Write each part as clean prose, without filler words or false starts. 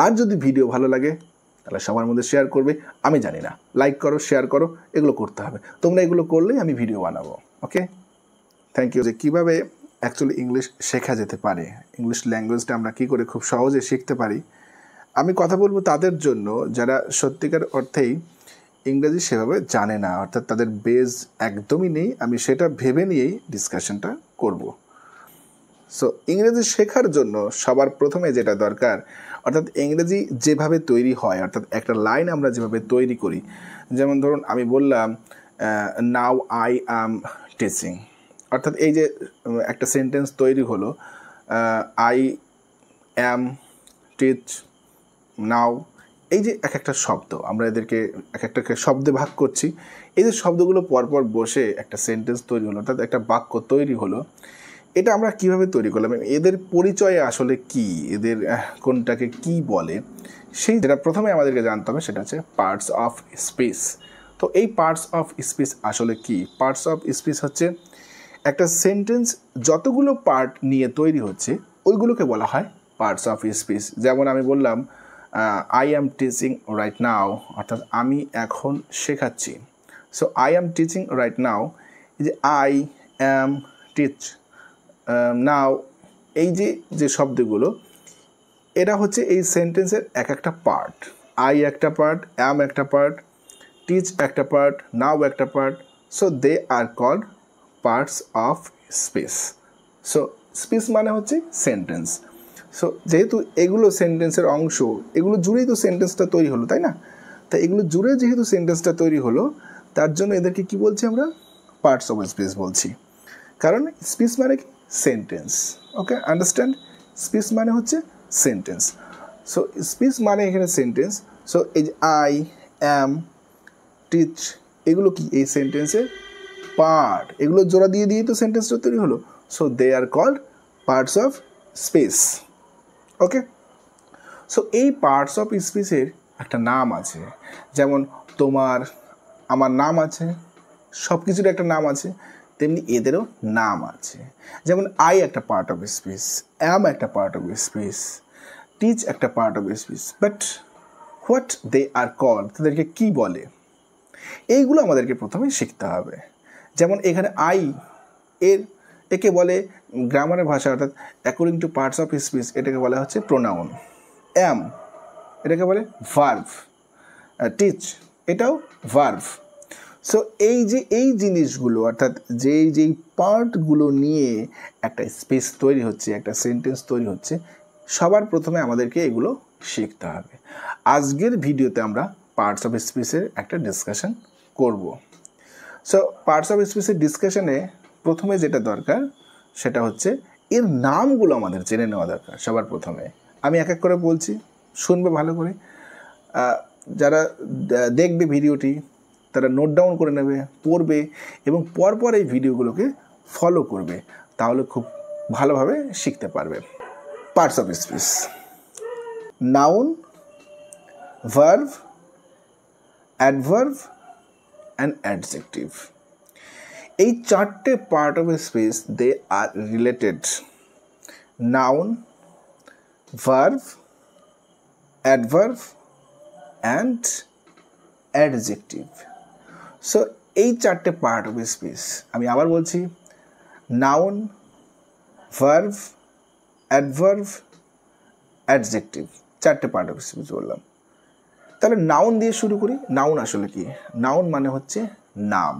আর যদি ভিডিও ভালো লাগে তাহলে সবার মধ্যে শেয়ার করবে। আমি জানি না, লাইক করো, শেয়ার করো, এগুলো করতে হবে। তোমরা এগুলো করলেই আমি ভিডিও বানাবো। ওকে, থ্যাংক ইউ। যে কীভাবে অ্যাকচুয়ালি ইংলিশ শেখা যেতে পারে, ইংলিশ ল্যাঙ্গুয়েজটা আমরা কী করে খুব সহজে শিখতে পারি, আমি কথা বলবো তাদের জন্য যারা সত্যিকার অর্থেই ইংরেজি সেভাবে জানে না, অর্থাৎ তাদের বেজ একদমই নেই। আমি সেটা ভেবে নিয়েই ডিসকাশনটা করব। সো ইংরেজি শেখার জন্য সবার প্রথমে যেটা দরকার, অর্থাৎ ইংরেজি যেভাবে তৈরি হয়, অর্থাৎ একটা লাইন আমরা যেভাবে তৈরি করি, যেমন ধরুন আমি বললাম নাও আই অ্যাম টিচিং, অর্থাৎ এই যে একটা সেন্টেন্স তৈরি হলো, আই অ্যাম টিচ নাও, এই যে এক একটা শব্দ আমরা এদেরকে এক একটা শব্দে ভাগ করছি, এই যে শব্দগুলো পরপর বসে একটা সেন্টেন্স তৈরি হলো, অর্থাৎ একটা বাক্য তৈরি হলো। এটা আমরা কিভাবে তৈরি করলাম, এদের পরিচয় আসলে কি, এদের কোনটাকে কি বলে, সেই যেটা প্রথমে আমাদেরকে জানতে হবে সেটা হচ্ছে পার্টস অফ স্পিচ। তো এই পার্টস অফ স্পিচ আসলে কি? পার্টস অফ স্পিচ হচ্ছে একটা সেন্টেন্স যতগুলো পার্ট নিয়ে তৈরি হচ্ছে ওইগুলোকে বলা হয় পার্টস অফ স্পিচ। যেমন আমি বললাম I am teaching right now, অর্থাৎ আমি এখন শেখাচ্ছি। So I am teaching right now, এই যে আই অ্যাম টিচ নাও, এই যে শব্দগুলো, এটা হচ্ছে এই সেন্টেন্সের এক একটা পার্ট। আই একটা পার্ট, অ্যাম একটা পার্ট, টিচ একটা পার্ট, নাও একটা part. So they are called parts of speech. So speech মানে হচ্ছে সেন্টেন্স। সো যেহেতু এগুলো সেন্টেন্সের অংশ, এগুলো জুড়েই তো সেন্টেন্সটা তৈরি হলো, তাই না? তা এগুলো জুড়ে যেহেতু সেন্টেন্সটা তৈরি হলো, তার জন্য এদেরকে কি বলছি আমরা? পার্টস অফ স্পিচ বলছি। কারণ স্পিচ মানে কি? সেন্টেন্স। ওকে, আন্ডারস্ট্যান্ড? স্পিচ মানে হচ্ছে সেন্টেন্স। সো স্পিচ মানে এখানে সেন্টেন্স। সো এই যে আই অ্যাম টিচ, এগুলো কি এই সেন্টেন্সের পার্ট, এগুলো জোড়া দিয়ে দিয়েই তো সেন্টেন্সটা তৈরি হলো। So they are called parts of speech. Okay, so এই পার্টস অফ স্পিচের একটা নাম আছে, যেমন তোমার আমার নাম আছে, সব কিছুর একটা নাম আছে, তেমনি এদেরও নাম আছে। যেমন আই একটা পার্ট অফ স্পিচ, অ্যাম একটা পার্ট অফ স্পিচ, টিচ একটা part of speech, but what they are called, তাদেরকে কী বলে, এইগুলো আমাদেরকে প্রথমে শিখতে হবে। যেমন এখানে আই একে বলে গ্রামারের ভাষা, অর্থাৎ according to parts of speech এটাকে বলা হচ্ছে প্রোনাউন। অ্যাম এটাকে বলে ভার্ভ, টিচ এটাও ভার্ভ। সো এই জিনিসগুলো, অর্থাৎ যেই পার্টগুলো নিয়ে একটা স্পিচ তৈরি হচ্ছে, একটা সেন্টেন্স তৈরি হচ্ছে, সবার প্রথমে আমাদেরকে এগুলো শিখতে হবে। আজকের ভিডিওতে আমরা পার্টস অফ স্পিচের একটা ডিসকাশন করব। সো পার্টস অফ স্পিচের ডিসকাশনে প্রথমে যেটা দরকার সেটা হচ্ছে এর নামগুলো আমাদের জেনে নেওয়া দরকার। সবার প্রথমে আমি এক এক করে বলছি, শুনবে ভালো করে। যারা দেখবে ভিডিওটি তারা নোট ডাউন করে নেবে, পড়বে এবং পরপর এই ভিডিওগুলোকে ফলো করবে, তাহলে খুব ভালোভাবে শিখতে পারবে। Parts of speech: noun, verb, adverb and adjective. এই চারটে part of speech they are related. Noun, verb, adverb and adjective. So এই চারটে পার্ট অফ স্পিচ, আমি আবার বলছি, নাউন, ভার্ব, অ্যাডভার্ব, অ্যাডজেক্টিভ, চারটে পার্ট অফ স্পিচ বললাম। তাহলে নাউন দিয়ে শুরু করি। নাউন আসলে কি? নাউন মানে হচ্ছে নাম।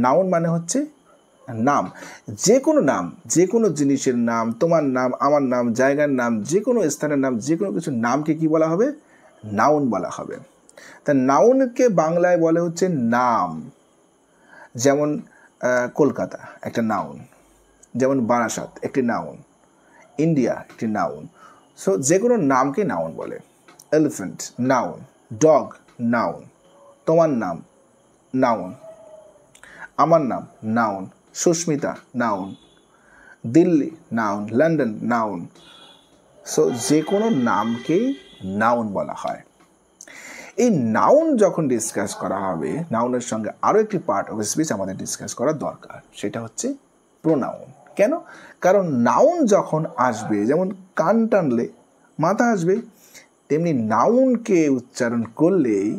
নাউন মানে হচ্ছে নাম, যে কোনো নাম, যে কোনো জিনিসের নাম, তোমার নাম, আমার নাম, জায়গার নাম, যে কোনো স্থানের নাম, যে কোনো কিছুর নামকে কি বলা হবে? নাউন বলা হবে। তা নাউনকে বাংলায় বলে হচ্ছে নাম। যেমন কলকাতা একটা নাউন, যেমন বারাসাত একটি নাউন, ইন্ডিয়া একটি নাউন। সো যে কোনো নামকে নাউন বলে। এলিফ্যান্ট নাউন, ডগ নাউন, তোমার নাম নাউন, আমার নাম noun, Sushmita noun, Delhi noun, London noun. So যে কোনো নামকেই নাউন বলা হয়। এই নাউন যখন ডিসকাস করা হবে, নাউনের সঙ্গে আরও একটি পার্ট অফ স্পিচ আমাদের ডিসকাস করা দরকার, সেটা হচ্ছে প্রোনাউন। কেন? কারণ নাউন যখন আসবে, যেমন কান টানলে মাথা আসবে। তেমনি নাউনকে উচ্চারণ করলেই,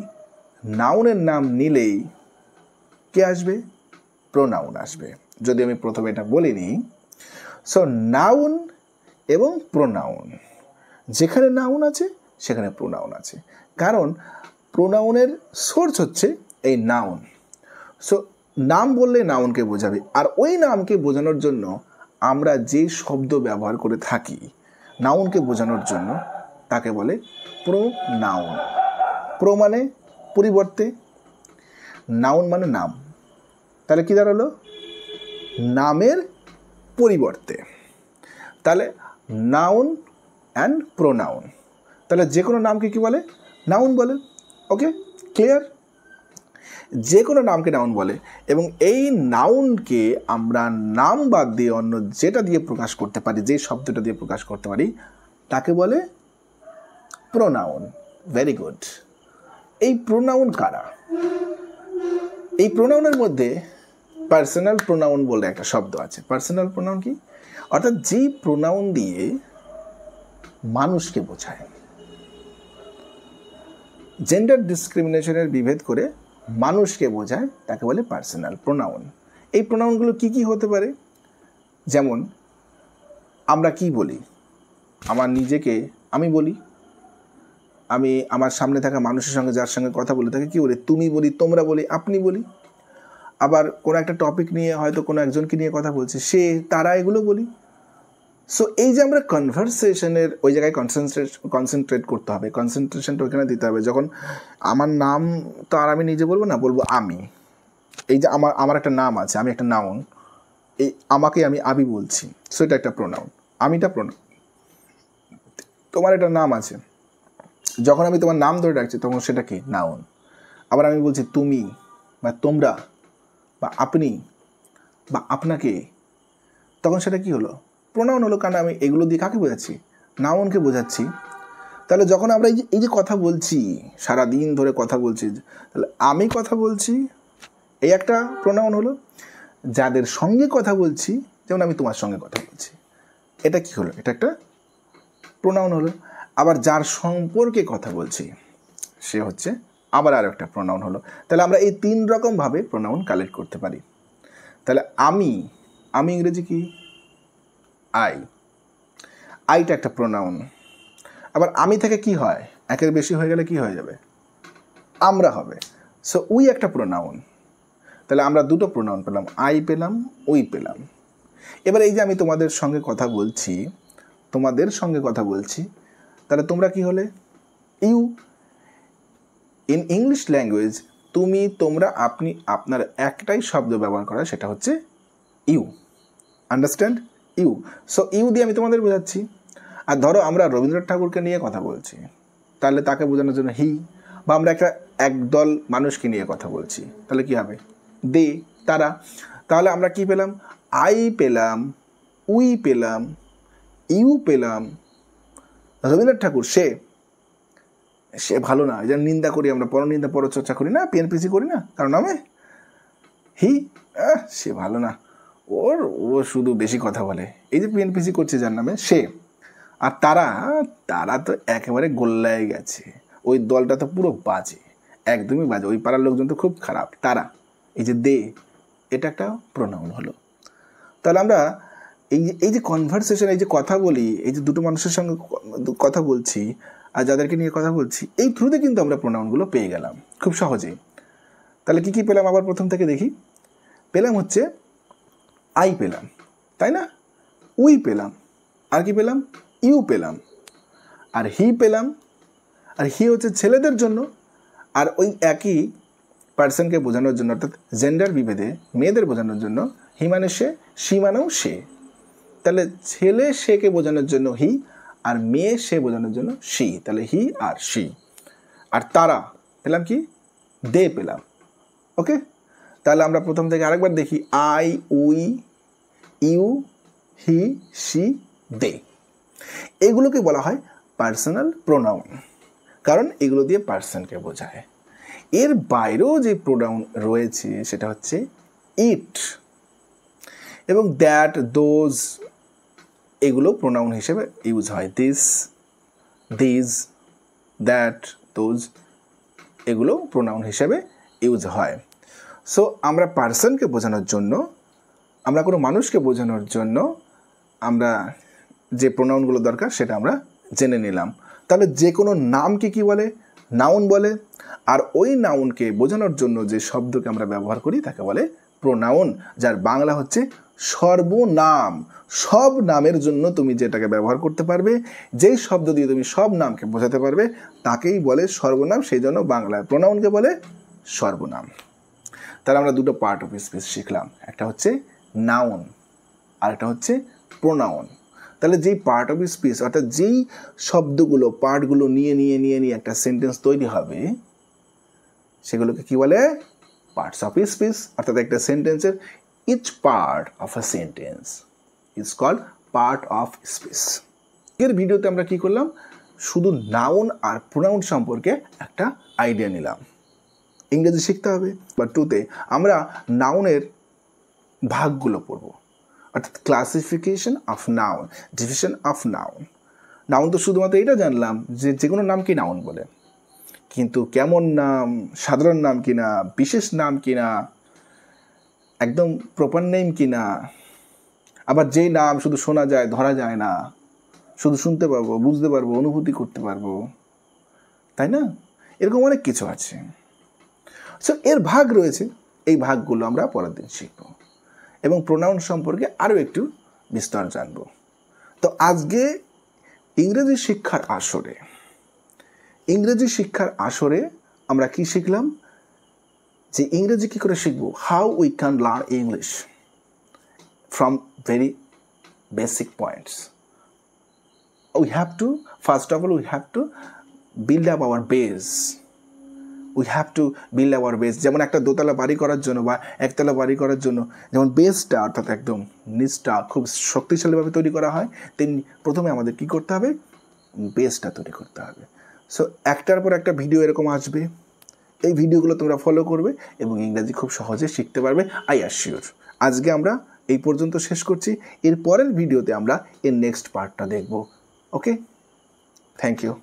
নাউনের নাম নিলেই কে আসবে? প্রোনাউন আসবে। যদি আমি প্রথমে এটা বলিনি, সো নাউন এবং প্রোনাউন, যেখানে নাউন আছে সেখানে প্রোনাউন আছে, কারণ প্রোনাউনের সোর্স হচ্ছে এই নাউন। সো নাম বললে নাউনকে বোঝাবে, আর ওই নামকে বোঝানোর জন্য আমরা যে শব্দ ব্যবহার করে থাকি নাউনকে বোঝানোর জন্য তাকে বলে প্রোনাউন। প্রো মানে পরিবর্তে, নাউন মানে নাম, তাহলে কি দাঁড়ালো? নামের পরিবর্তে। তাহলে নাউন অ্যান্ড প্রোনাউন, তাহলে যে কোনো নামকে কি বলে? নাউন বলে। ওকে, ক্লিয়ার? যে কোনো নামকে নাউন বলে, এবং এই নাউনকে আমরা নাম বাদ দিয়ে অন্য যেটা দিয়ে প্রকাশ করতে পারি, যে শব্দটা দিয়ে প্রকাশ করতে পারি, তাকে বলে প্রোনাউন। Very good. এই প্রোনাউন কারা? এই প্রোনাউনের মধ্যে পার্সোনাল প্রোনাউন বলে একটা শব্দ আছে। পার্সোনাল প্রোনাউন কি? অর্থাৎ যে প্রোনাউন দিয়ে মানুষকে বোঝায়, জেন্ডার ডিসক্রিমিনেশনের বিভেদ করে মানুষকে বোঝায়, তাকে বলে পার্সোনাল প্রোনাউন। এই প্রোনাউনগুলো কি কি হতে পারে? যেমন আমরা কি বলি? আমার নিজেকে আমি বলি, আমি আমার সামনে থাকা মানুষের সঙ্গে যার সঙ্গে কথা বলি তাকে কি বলি? তুমি বলি, তোমরা বলি, আপনি বলি। আবার কোনো একটা টপিক নিয়ে হয়তো কোনো একজনকে নিয়ে কথা বলছি, সে, তারা, এগুলো বলি। সো এই যে আমরা কনভারসেশনের ওই জায়গায় কনসেন্ট্রেট করতে হবে, কনসেন্ট্রেশনটা ওইখানে দিতে হবে। যখন আমার নাম তো আর আমি নিজে বলবো না, বলবো আমি। এই যে আমার একটা নাম আছে, আমি একটা নাউন, এই আমাকে আমি আবি বলছি, সো এটা একটা প্রোনাউন, আমিটা প্রোনাউন। তোমার একটা নাম আছে, যখন আমি তোমার নাম ধরে ডাকছি তখন সেটা কি? নাউন। আবার আমি বলছি তুমি বা তোমরা বা আপনি বা আপনাকে, তখন সেটা কি হলো? প্রোনাউন হলো, কারণ আমি এগুলো দিয়ে কাকে বোঝাচ্ছি? নাউনকে বোঝাচ্ছি। তাহলে যখন আমরা এই যে কথা বলছি, সারাদিন ধরে কথা বলছি, তাহলে আমি কথা বলছি, এই একটা প্রোনাউন হলো। যাদের সঙ্গে কথা বলছি, যেমন আমি তোমার সঙ্গে কথা বলছি, এটা কি হলো? এটা একটা প্রোনাউন হলো। আবার যার সম্পর্কে কথা বলছি সে হচ্ছে আবার আরও একটা প্রোনাউন হলো। তাহলে আমরা এই 3 রকমভাবে প্রোনাউন কালেক্ট করতে পারি। তাহলে আমি ইংরেজি কি? আইটা একটা প্রোনাউন। আবার আমি থেকে কি হয়? একের বেশি হয়ে গেলে কি হয়ে যাবে? আমরা হবে। সো উই একটা প্রোনাউন। তাহলে আমরা দুটো প্রোনাউন পেলাম, আই পেলাম, উই পেলাম। এবার এই যে আমি তোমাদের সঙ্গে কথা বলছি, তাহলে তোমরা কি হলে? ইউ। ইন ইংলিশ ল্যাঙ্গুয়েজ তুমি, তোমরা, আপনি, আপনার একটাই শব্দ ব্যবহার করা, সেটা হচ্ছে you. Understand? You. So you দিয়ে আমি তোমাদের বোঝাচ্ছি। আর ধরো আমরা রবীন্দ্রনাথ ঠাকুরকে নিয়ে কথা বলছি, তাহলে তাকে বোঝানোর জন্য হি। বা আমরা একদল মানুষকে নিয়ে কথা বলছি, তাহলে কি হবে? দে, তারা। তাহলে আমরা কি পেলাম? আই পেলাম, উই পেলাম, ইউ পেলাম। রবীন্দ্রনাথ ঠাকুর সে ভালো না, এই যে নিন্দা করি আমরা, পরনিন্দা পরচর্চা করি না, পিএনপিসি করি না, কারণ আমি হি, সে ভালো না, ও শুধু বেশি কথা বলে, এই যে পিএনপিসি করছে যার নামে, সে। আর তারা তো একেবারে গোল্লায় গেছে, ওই দলটা তো পুরো বাজে, একদমই বাজে, ওই পাড়ার লোকজন তো খুব খারাপ, তারা। এই যে দে, এটা একটা প্রোনাউন হলো। তাহলে আমরা এই যে কনভারসেশন, এই যে কথা বলি, এই যে দুটো মানুষের সঙ্গে কথা বলছি আর যাদেরকে নিয়ে কথা বলছি, এই থ্রুতে কিন্তু আমরা প্রোনাউনগুলো পেয়ে গেলাম খুব সহজেই। তাহলে কি পেলাম? আবার প্রথম থেকে দেখি। পেলাম হচ্ছে আই পেলাম, তাই না? উই পেলাম, আর কি পেলাম? ইউ পেলাম, আর হি পেলাম। আর হি হচ্ছে ছেলেদের জন্য, আর ওই একই পার্সনকে বোঝানোর জন্য, অর্থাৎ জেন্ডার বিভেদে মেয়েদের বোঝানোর জন্য হি মানে সে, সি মানেও সে। তাহলে ছেলে সেকে বোঝানোর জন্য হি, আর মেয়ে সে বোঝানোর জন্য সি, তাহলে হি আর সি। আর তারা পেলাম কি? দে পেলাম। ওকে, তাহলে আমরা প্রথম থেকে আরেকবার দেখি। I, we, you, he, she, they, এগুলোকে বলা হয় পার্সোনাল প্রোনাউন, কারণ এগুলো দিয়ে পার্সনকে বোঝায়। এর বাইরেও যে প্রোনাউন রয়েছে সেটা হচ্ছে ইট এবং দ্যাট, দোজ, এগুলো প্রোনাউন হিসেবে ইউজ হয়। দিস, দিস, দ্যাট, দোজ, এগুলো প্রোনাউন হিসেবে ইউজ হয়। সো আমরা পার্সনকে বোঝানোর জন্য, আমরা কোনো মানুষকে বোঝানোর জন্য আমরা যে প্রোনাউনগুলো দরকার সেটা আমরা জেনে নিলাম। তাহলে যে কোনো নামকে কি বলে? নাউন বলে। আর ওই নাউনকে বোঝানোর জন্য যে শব্দকে আমরা ব্যবহার করি তাকে বলে প্রোনাউন, যার বাংলা হচ্ছে সর্বনাম। সব নামের জন্য তুমি যেটাকে ব্যবহার করতে পারবে, যেই শব্দ দিয়ে তুমি সব নামকে বোঝাতে পারবে তাকেই বলে সর্বনাম। সেই জন্য বাংলায় প্রোনাউনকে বলে সর্বনাম। তাহলে আমরা দুটো পার্ট অফ স্পিচ শিখলাম, একটা হচ্ছে নাউন আর একটা হচ্ছে প্রোনাউন। তাহলে যেই পার্ট অফ স্পিচ অর্থাৎ যেই শব্দগুলো পার্টগুলো নিয়ে নিয়ে নিয়ে নিয়ে একটা সেন্টেন্স তৈরি হবে সেগুলোকে কি বলে? Parts of speech. অর্থাৎ একটা সেন্টেন্সের each part of a sentence is called part of speech. এর ভিডিওতে আমরা কি করলাম? শুধু নাউন আর প্রোনাউন সম্পর্কে একটা আইডিয়া নিলাম। ইংরেজি শিখতে হবে বা 2তে আমরা নাউনের ভাগগুলো পড়ব, অর্থাৎ classification of noun, division of noun. Noun তো শুধুমাত্র এটা জানলাম যে যে কোনো নামকে নাউন বলে, কিন্তু কেমন নাম, সাধারণ নাম কিনা, বিশেষ নাম কিনা, একদম প্রপার নেম কিনা, আবার যেই নাম শুধু শোনা যায় ধরা যায় না, শুধু শুনতে পারবো, বুঝতে পারবো, অনুভূতি করতে পারবো, তাই না? এরকম অনেক কিছু আছে। সো এর ভাগ রয়েছে, এই ভাগগুলো আমরা পরের দিন শিখব এবং প্রোনাউন সম্পর্কে আরও একটু বিস্তার জানব। তো আজকে ইংরেজি শিক্ষার আসরে আমরা কি শিখলাম? যে ইংরেজি কী করে শিখব? How we can learn English from very basic points. First of all, we have to build up our base. যেমন একটা দোতলা বাড়ি করার জন্য বা একতলা বাড়ি করার জন্য যেমন বেসটা অর্থাৎ একদম নিচটা খুব শক্তিশালীভাবে তৈরি করা হয়, তেমনি প্রথমে আমাদের কি করতে হবে? বেসটা তৈরি করতে হবে। সো একটার পর একটা ভিডিও এরকম আসবে, এই ভিডিওগুলো তোমরা ফলো করবে এবং ইংরেজি খুব সহজে শিখতে পারবে, আই অ্যাসিওর। আজকে আমরা এই পর্যন্ত শেষ করছি। এর পরের ভিডিওতে আমরা এর নেক্সট পার্টটা দেখব। ওকে, থ্যাংক ইউ।